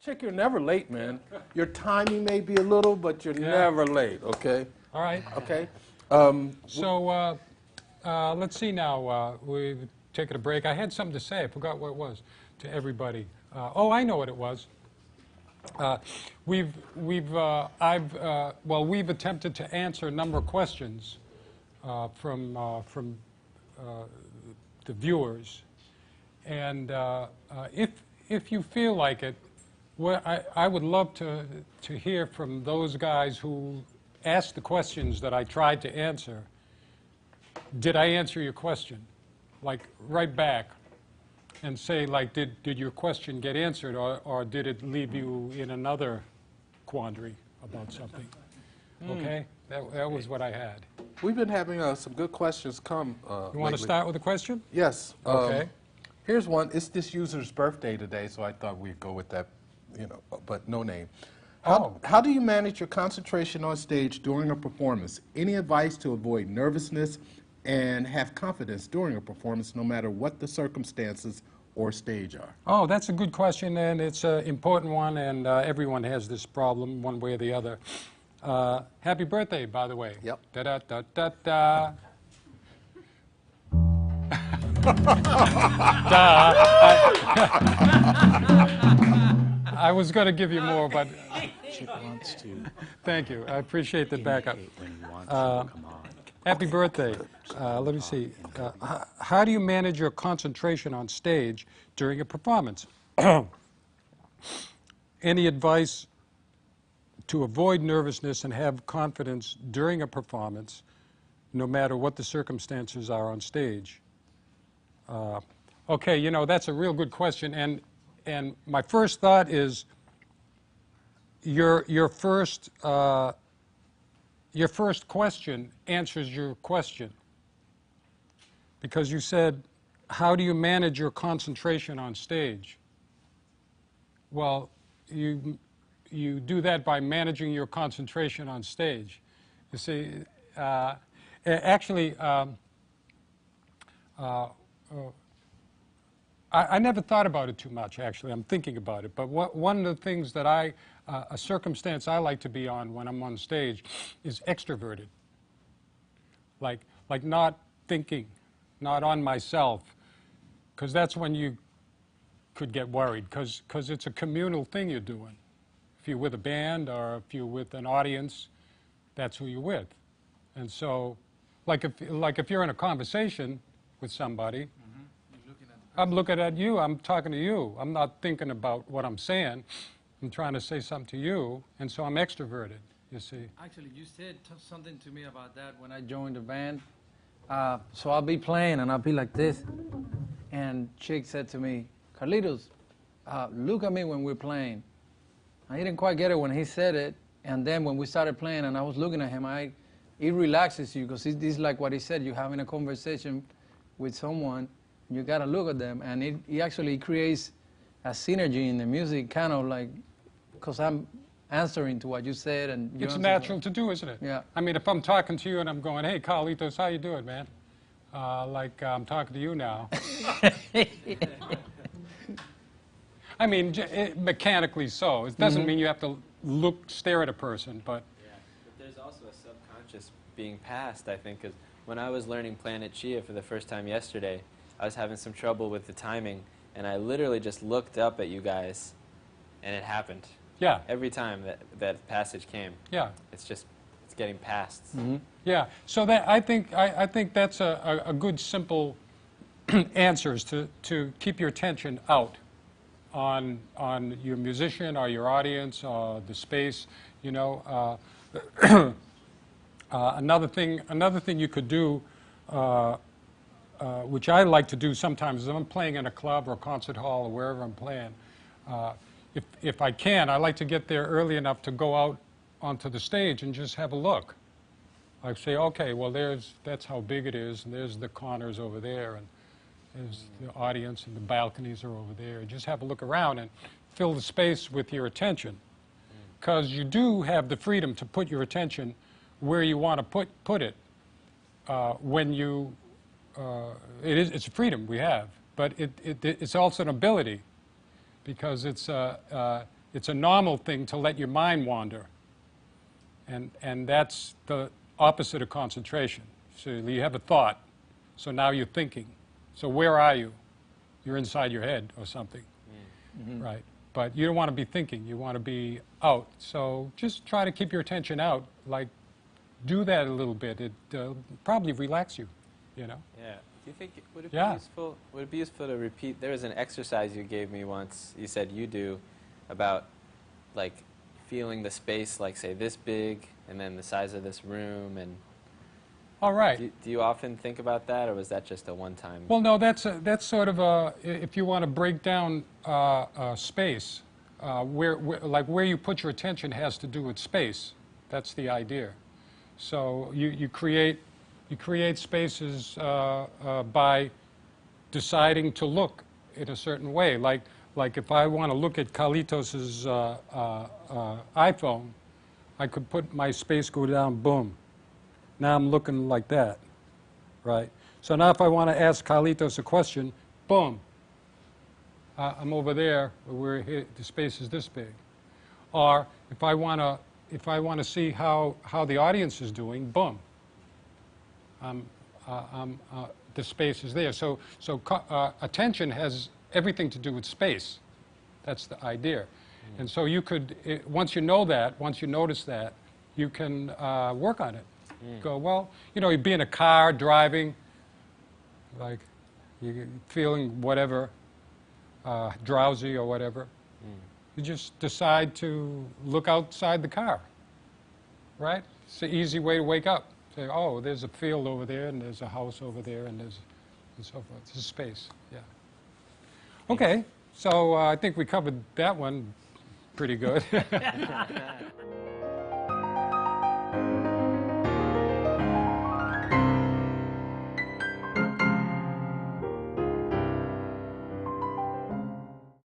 Chick, you're never late, man. Your timing may be a little, but you're never late, okay? All right. Okay. So let's see now. We've taken a break. I had something to say. I forgot what it was to everybody. Oh, I know what it was. We've attempted to answer a number of questions from the viewers, and if you feel like it, well, I would love to hear from those guys who asked the questions that I tried to answer. Did I answer your question? Like, right back and say, like, did your question get answered, or did it leave you in another quandary about something? Okay? That was what I had. We've been having some good questions come You want to start with a question? Yes. Okay. Here's one. It's this user's birthday today, so I thought we'd go with that, you know, but no name. How do you manage your concentration on stage during a performance? Any advice to avoid nervousness and have confidence during a performance, no matter what the circumstances or stage are? Oh, that's a good question, and it's an important one, and everyone has this problem one way or the other. Happy birthday, by the way. Yep. Da-da-da-da-da. I was going to give you more, but Chip wants to. Thank you. I appreciate the backup. When he wants to come on. Happy birthday. Let me see. How do you manage your concentration on stage during a performance? Any advice to avoid nervousness and have confidence during a performance, no matter what the circumstances are on stage? Okay, you know, that's a real good question, and my first thought is your first question answers your question, because you said, how do you manage your concentration on stage? Well, you do that by managing your concentration on stage. You see, actually, I never thought about it too much, actually. I'm thinking about it. But one of the things that a circumstance I like to be on when I'm on stage is extroverted. Like not thinking, not on myself, because that's when you could get worried, because it's a communal thing you're doing. If you're with a band or if you're with an audience, that's who you're with. And so, like if you're in a conversation with somebody, I'm looking at you, I'm talking to you. I'm not thinking about what I'm saying. I'm trying to say something to you, and so I'm extroverted, you see. Actually, you said something to me about that when I joined the band. So I'll be playing, and I'll be like this. And Chick said to me, Carlitos, look at me when we're playing. I didn't quite get it when he said it, and then when we started playing and I was looking at him, it relaxes you, because it's like what he said, you're having a conversation with someone, you got to look at them, and it actually creates a synergy in the music, kind of like, because I'm answering to what you said. And it's natural to do, isn't it? Yeah. I mean, if I'm talking to you and I'm going, hey, Carlitos, how you doing, man? Like I'm talking to you now. I mean, mechanically so. It doesn't mean you have to stare at a person, but... Yeah, but there's also a subconscious being passed, I think, because when I was learning Planet Chia for the first time yesterday, I was having some trouble with the timing, and I literally just looked up at you guys, and it happened. Yeah. Every time that passage came. Yeah. It's getting passed. Yeah. So that I think that's a good simple answer, is to keep your attention out on your musician or your audience or the space. You know. Another thing you could do, which I like to do sometimes, is if I'm playing in a club or a concert hall or wherever I'm playing, if I can, I like to get there early enough to go out onto the stage and just have a look. I say, okay, well, that's how big it is, and there's the corners over there, and there's the audience, and the balconies are over there. Just have a look around and fill the space with your attention, because you do have the freedom to put your attention where you want to put it. When you, it's a freedom we have, but it's also an ability, because it's it's a normal thing to let your mind wander. And that's the opposite of concentration. So you have a thought, so now you're thinking. So where are you? You're inside your head or something, right? But you don't want to be thinking, you want to be out. So just try to keep your attention out, like do that a little bit. It probably relax you, you know? Yeah. Do you think, would it be useful to repeat, there was an exercise you gave me once, you said you do, about like feeling the space, like say this big, and then the size of this room, and All right. do you often think about that, or was that just a one-time? Well, no, that's sort of a, if you want to break down space, where you put your attention has to do with space. That's the idea. So you create spaces by deciding to look in a certain way. Like if I want to look at Carlitos's iPhone, I could put my space, go down, boom. Now I'm looking like that, right? So now if I want to ask Carlitos a question, boom. I'm over there, where the space is this big. Or if I want to see how the audience is doing, boom. The space is there. So attention has everything to do with space. That's the idea. And so you could, once you know that, once you notice that, you can work on it. Go, well, you know, you'd be in a car driving, like you're feeling whatever, drowsy or whatever. You just decide to look outside the car, right? It's an easy way to wake up. Say, oh, there's a field over there, and there's a house over there, and so forth. This is space, yeah. Okay, so I think we covered that one pretty good.